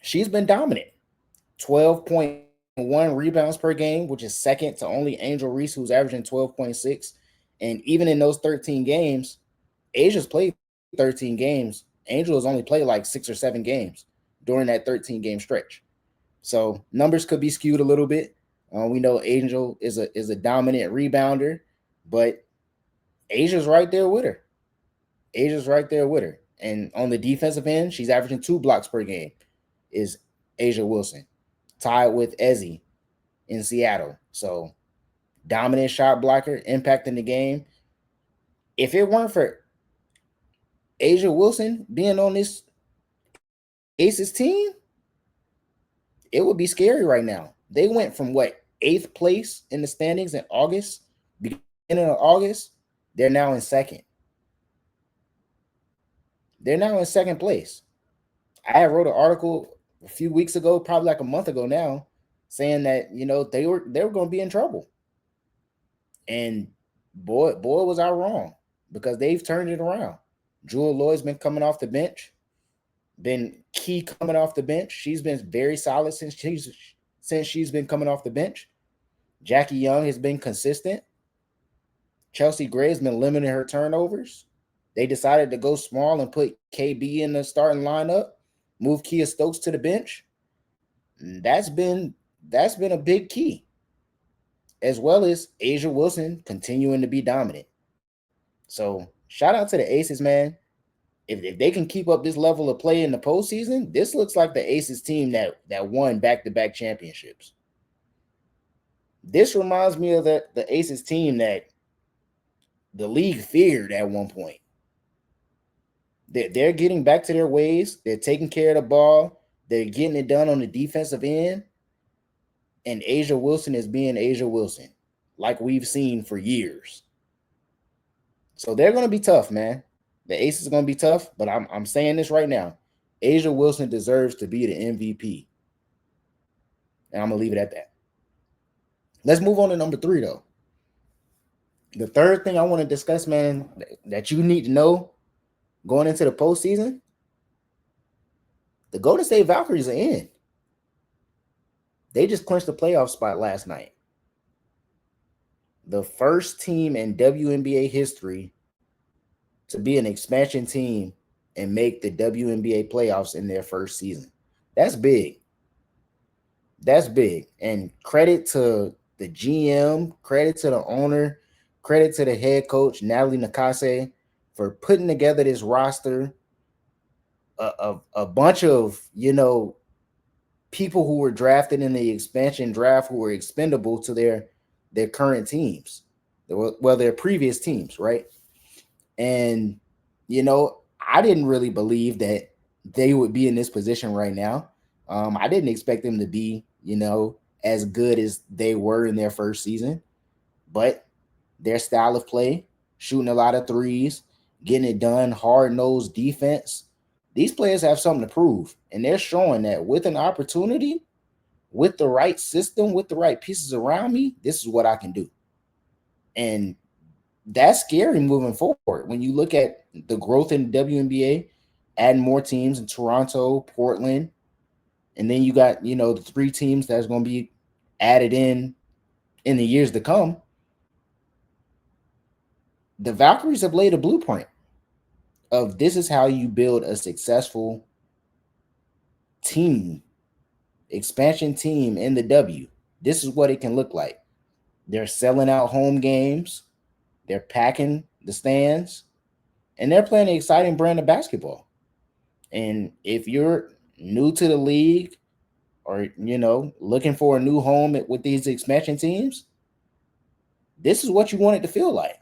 She's been dominant. 12.1 rebounds per game, which is second to only Angel Reese, who's averaging 12.6. And even in those 13 games, Asia's played 13 games. Angel has only played like 6 or 7 games during that 13 game stretch. So numbers could be skewed a little bit. We know Angel is a dominant rebounder, but Asia's right there with her. Asia's right there with her. And on the defensive end, she's averaging 2 blocks per game. Is Asia Wilson tied with Ezzy in Seattle? So dominant shot blocker, impacting the game. If it weren't for Asia Wilson being on this Aces team, it would be scary right now. They went from what, eighth place in the standings in August, beginning of August. They're now in second. They're now in second place. I wrote an article a few weeks ago, probably like a month ago now, saying that they were going to be in trouble. And boy was I wrong, because they've turned it around. Jewel Lloyd's been coming off the bench, been key coming off the bench. She's been very solid since she's been coming off the bench. Jackie Young has been consistent. Chelsea Gray has been limiting her turnovers. They decided to go small and put KB in the starting lineup, move Kia Stokes to the bench. That's been a big key, as well as Asia Wilson continuing to be dominant. So shout out to the Aces, man. If they can keep up this level of play in the postseason, this looks like the Aces team that won back-to-back championships. This reminds me of the Aces team that the league feared at one point. They're getting back to their ways. They're taking care of the ball. They're getting it done on the defensive end. And Asia Wilson is being Asia Wilson, like we've seen for years. So they're going to be tough, man. The Aces are going to be tough, but I'm saying this right now. Asia Wilson deserves to be the MVP. And I'm going to leave it at that. Let's move on to number 3, though. The third thing I want to discuss, man, that you need to know going into the postseason, the Golden State Valkyries are in. They just clinched the playoff spot last night. The first team in WNBA history to be an expansion team and make the WNBA playoffs in their first season. That's big. That's big. And credit to the GM, credit to the owner, credit to the head coach, Natalie Nakase, for putting together this roster. A bunch of, people who were drafted in the expansion draft who were expendable to their current teams. Well, their previous teams, right? And, I didn't really believe that they would be in this position right now. I didn't expect them to be, as good as they were in their first season. But their style of play, shooting a lot of threes, getting it done, hard-nosed defense, these players have something to prove. And they're showing that with an opportunity, with the right system, with the right pieces around me, this is what I can do. And that's scary moving forward. When you look at the growth in the WNBA, adding more teams in Toronto, Portland, and then you got, the 3 teams that's going to be added in the years to come. The Valkyries have laid a blueprint of this is how you build a successful team, expansion team in the W. This is what it can look like. They're selling out home games. They're packing the stands, and they're playing an exciting brand of basketball. And if you're new to the league or, looking for a new home with these expansion teams, this is what you want it to feel like.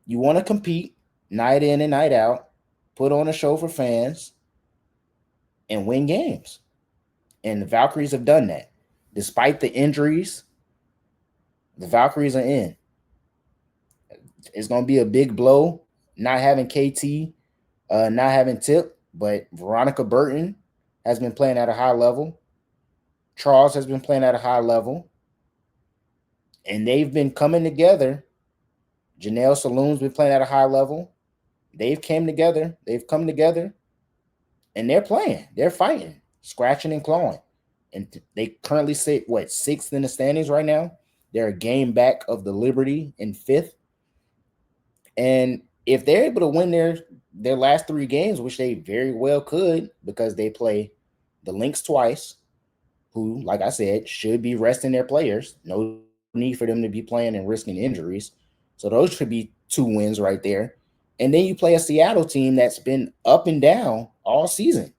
You want to compete night in and night out, put on a show for fans, and win games. And the Valkyries have done that. Despite the injuries, the Valkyries are in. It's going to be a big blow not having KT, not having Tip, but Veronica Burton has been playing at a high level. Charles has been playing at a high level. And they've been coming together. Janelle Saloon's been playing at a high level. They've come together, and they're playing. They're fighting. scratching and clawing. And they currently sit what, sixth in the standings right now. They're a game back of the Liberty in fifth. And if they're able to win their last three games, which they very well could, because they play the Lynx twice, who, like I said, should be resting their players. No need for them to be playing and risking injuries. So those should be two wins right there. And then you play a Seattle team that's been up and down all season.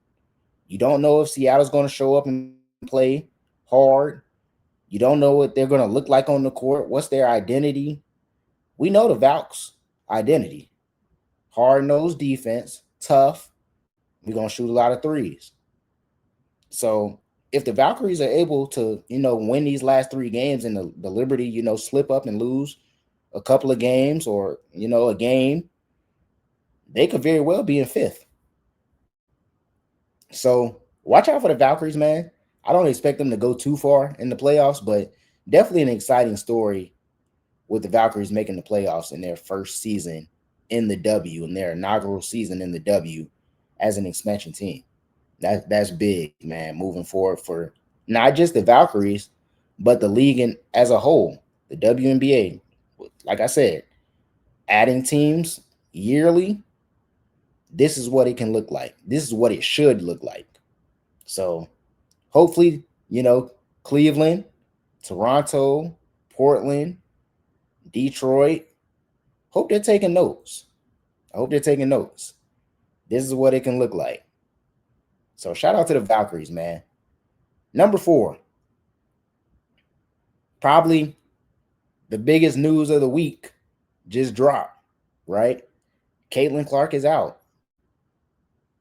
You don't know if Seattle's going to show up and play hard. You don't know what they're going to look like on the court. What's their identity? We know the Valks' identity: hard nosed defense, tough. We're going to shoot a lot of threes. So if the Valkyries are able to, win these last three games and the Liberty, slip up and lose a couple of games or, a game, they could very well be in fifth. So watch out for the Valkyries, man. I don't expect them to go too far in the playoffs, but definitely an exciting story with the Valkyries making the playoffs in their first season in the W, in their inaugural season in the W as an expansion team. That's big, man, moving forward for not just the Valkyries, but the league as a whole. The WNBA, like I said, adding teams yearly, this is what it can look like. This is what it should look like. So hopefully, Cleveland, Toronto, Portland, Detroit, hope they're taking notes. I hope they're taking notes. This is what it can look like. So shout out to the Valkyries, man. Number 4, probably the biggest news of the week just dropped, right? Caitlin Clark is out.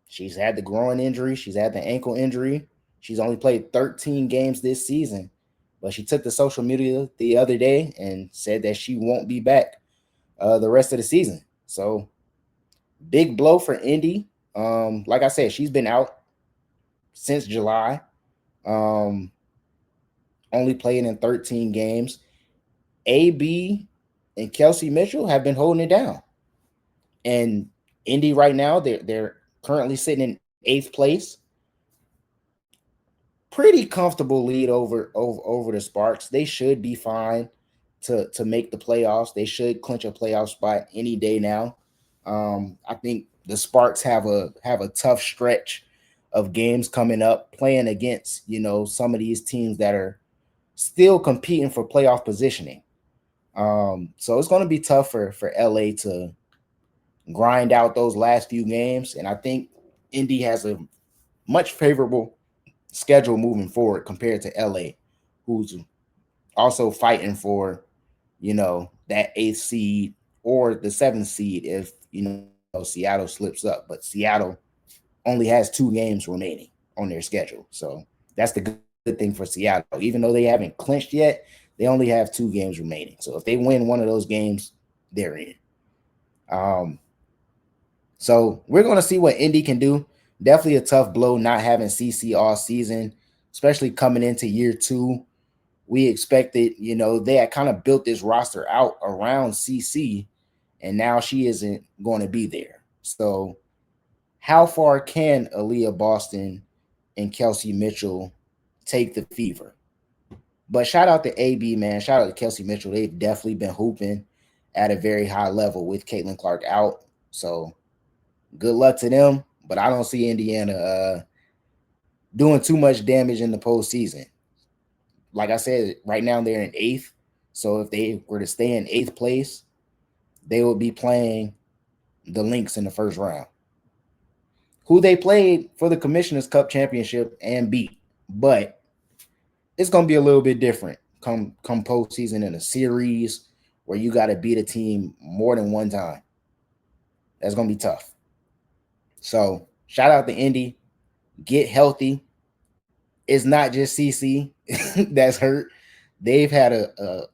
She's had the groin injury, she's had the ankle injury. She's only played 13 games this season, but she took to social media the other day and said that she won't be back the rest of the season. So big blow for Indy. Like I said, she's been out since July. Um, only playing in 13 games. AB and Kelsey Mitchell have been holding it down. And Indy right now, they're currently sitting in eighth place. Pretty comfortable lead over the Sparks. They should be fine to make the playoffs. They should clinch a playoff spot any day now. I think the Sparks have a tough stretch of games coming up, playing against some of these teams that are still competing for playoff positioning. So it's going to be tough for LA to grind out those last few games, and I think Indy has a much favorable schedule moving forward compared to LA, who's also fighting for that eighth seed or the seventh seed if Seattle slips up. But Seattle only has 2 games remaining on their schedule, so that's the good thing for Seattle. Even though they haven't clinched yet, they only have 2 games remaining. So if they win one of those games, they're in. Um, so we're going to see what Indy can do. Definitely a tough blow not having CC all season, especially coming into year 2. We expected, they had kind of built this roster out around CC, and now she isn't going to be there. So how far can Aaliyah Boston and Kelsey Mitchell take the fever? But shout out to AB, man. Shout out to Kelsey Mitchell. They've definitely been hooping at a very high level with Caitlin Clark out. So good luck to them. But I don't see Indiana doing too much damage in the postseason. Like I said, right now they're in eighth. So if they were to stay in eighth place, they would be playing the Lynx in the first round, who they played for the Commissioner's Cup championship and beat. But it's gonna be a little bit different come postseason in a series where you got to beat a team more than one time. That's gonna be tough. So shout out to Indy. Get healthy. It's not just CC that's hurt. They've had a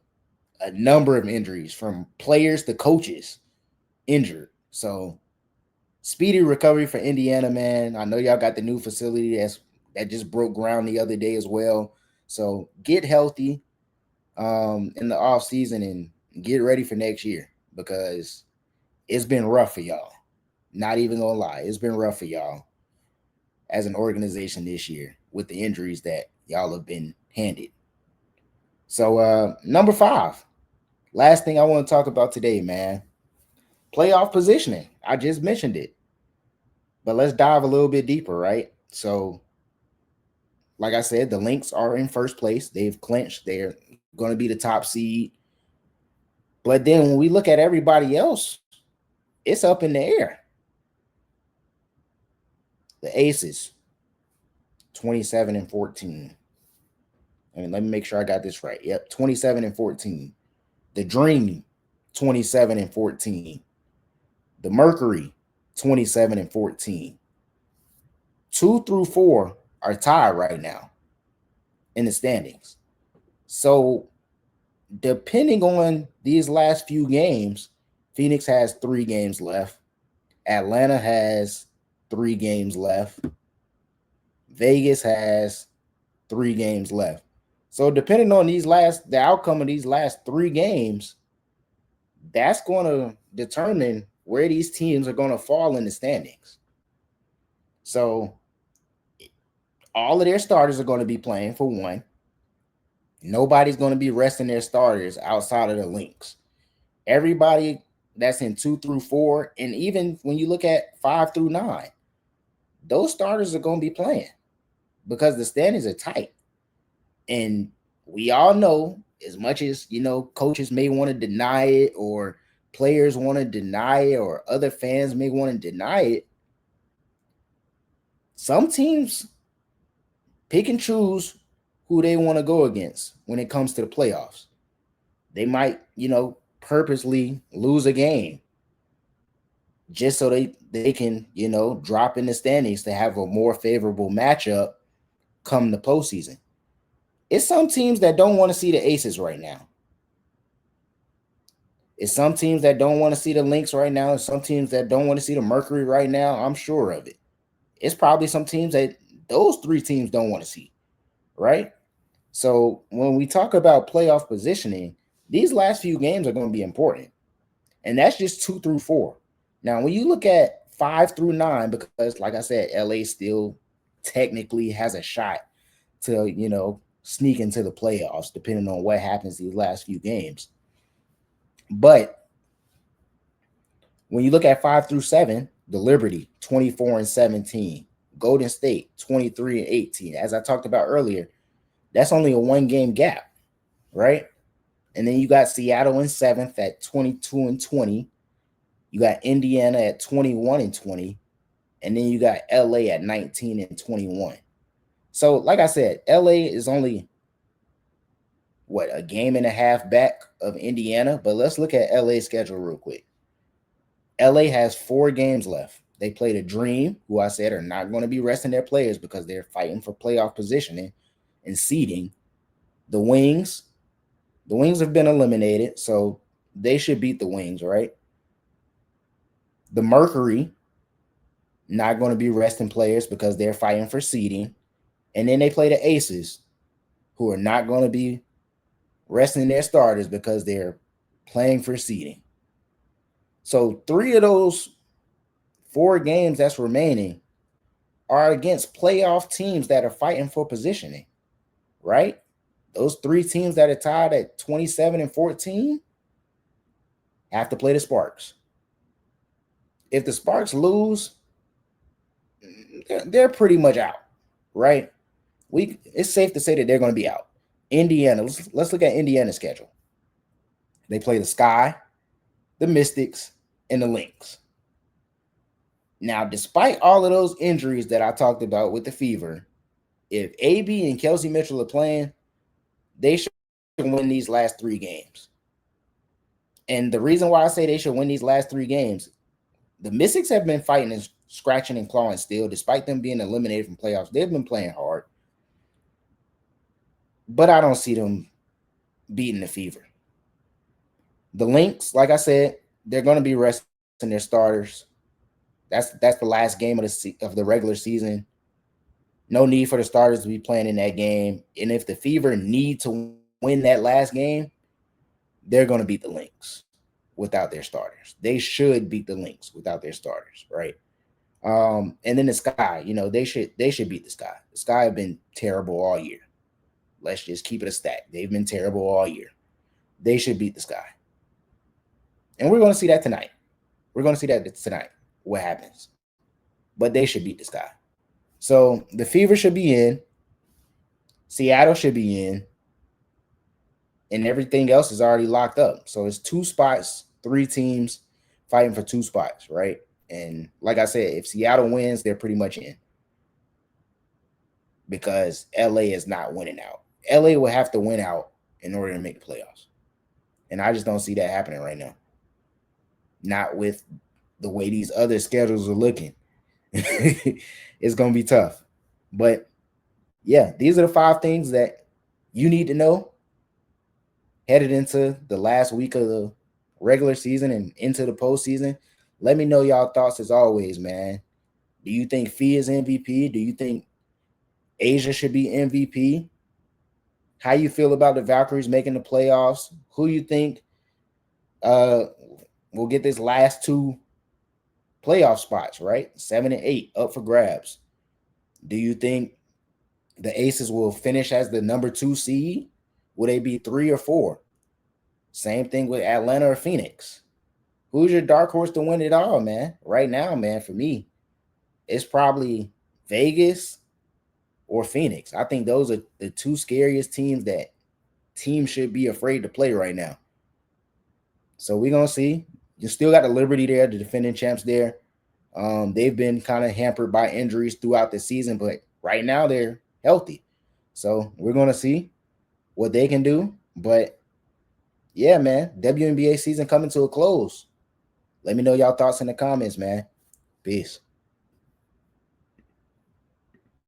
number of injuries, from players to coaches injured. So speedy recovery for Indiana, man. I know y'all got the new facility that just broke ground the other day as well. So get healthy in the off season and get ready for next year, because it's been rough for y'all. Not even gonna lie, it's been rough for y'all. as an organization this year with the injuries that y'all have been handed. So number 5, last thing I want to talk about today, man. Playoff positioning. I just mentioned it. But let's dive a little bit deeper, right? So, like I said, the Lynx are in first place. They've clinched. They're going to be the top seed. But then when we look at everybody else, it's up in the air. The Aces, 27-14. I mean, let me make sure I got this right. Yep, 27-14. The Dream, 27-14. The Mercury, 27-14. 2 through 4 are tied right now in the standings. So, depending on these last few games, Phoenix has 3 games left. Atlanta has 3 games left. Vegas has 3 games left. So depending on the outcome of these last 3 games, that's going to determine where these teams are going to fall in the standings. So all of their starters are going to be playing for one. Nobody's going to be resting their starters outside of the Lynx. Everybody that's in 2 through 4, and even when you look at 5 through 9, those starters are going to be playing because the standings are tight. And we all know, as much as, coaches may want to deny it, or players want to deny it, or other fans may want to deny it, some teams pick and choose who they want to go against when it comes to the playoffs. They might, purposely lose a game just so they can, drop in the standings to have a more favorable matchup come the postseason. It's some teams that don't want to see the Aces right now. It's some teams that don't want to see the Lynx right now. It's some teams that don't want to see the Mercury right now. I'm sure of it. It's probably some teams that those 3 teams don't want to see, right? So when we talk about playoff positioning, these last few games are going to be important. And that's just 2 through 4. Now, when you look at 5 through 9, because like I said, LA still technically has a shot to, sneak into the playoffs, depending on what happens these last few games. But when you look at 5 through 7, the Liberty, 24-17. Golden State, 23-18. As I talked about earlier, that's only a 1-game gap, right? And then you got Seattle in 7th at 22-20. You got Indiana at 21-20. And then you got LA at 19-21. So, like I said, LA is only, a game and a half back of Indiana. But let's look at LA's schedule real quick. LA has 4 games left. They play the Dream, who I said are not going to be resting their players because they're fighting for playoff positioning and seeding. The Wings have been eliminated, so they should beat the Wings, right? The Mercury, not going to be resting players because they're fighting for seeding. And then they play the Aces, who are not going to be resting their starters because they're playing for seeding. So 3 of those 4 games that's remaining are against playoff teams that are fighting for positioning, right? Those 3 teams that are tied at 27-14 have to play the Sparks. If the Sparks lose, they're pretty much out, right? It's safe to say that they're going to be out. Indiana, let's look at Indiana's schedule. They play the Sky, the Mystics, and the Lynx. Now, despite all of those injuries that I talked about with the Fever, if AB and Kelsey Mitchell are playing, they should win these last 3 games. And the reason why I say they should win these last 3 games, the Mystics have been fighting and scratching and clawing still, despite them being eliminated from playoffs. They've been playing hard. But I don't see them beating the Fever. The Lynx, like I said, they're going to be resting their starters. That's the last game of the regular season. No need for the starters to be playing in that game. And if the Fever need to win that last game, they're going to beat the Lynx without their starters. They should beat the Lynx without their starters, right? And then the Sky, they should beat the Sky. The Sky have been terrible all year. Let's just keep it a stack. They've been terrible all year. They should beat the Sky. And we're going to see that tonight. We're going to see that tonight, what happens. But they should beat the Sky. So the Fever should be in. Seattle should be in. And everything else is already locked up. So it's 2 spots, 3 teams fighting for 2 spots, right? And like I said, if Seattle wins, they're pretty much in because LA is not winning out. LA will have to win out in order to make the playoffs. And I just don't see that happening right now. Not with the way these other schedules are looking. It's going to be tough. But yeah, these are the 5 things that you need to know headed into the last week of the regular season and into the postseason. Let me know y'all thoughts as always, man. Do you think Phee is MVP? Do you think Asia should be MVP? How you feel about the Valkyries making the playoffs? Who you think will get this last 2 playoff spots, right? 7 and 8 up for grabs. Do you think the Aces will finish as the number 2 seed? Will they be 3 or 4? Same thing with Atlanta or Phoenix. Who's your dark horse to win it all, man? Right now, man, for me, it's probably Vegas or Phoenix. I think those are the 2 scariest teams that teams should be afraid to play right now. So we're going to see. You still got the Liberty there, the defending champs there. They've been kind of hampered by injuries throughout the season, but right now they're healthy. So we're going to see what they can do. But yeah, man, WNBA season coming to a close. Let me know y'all thoughts in the comments, man. Peace.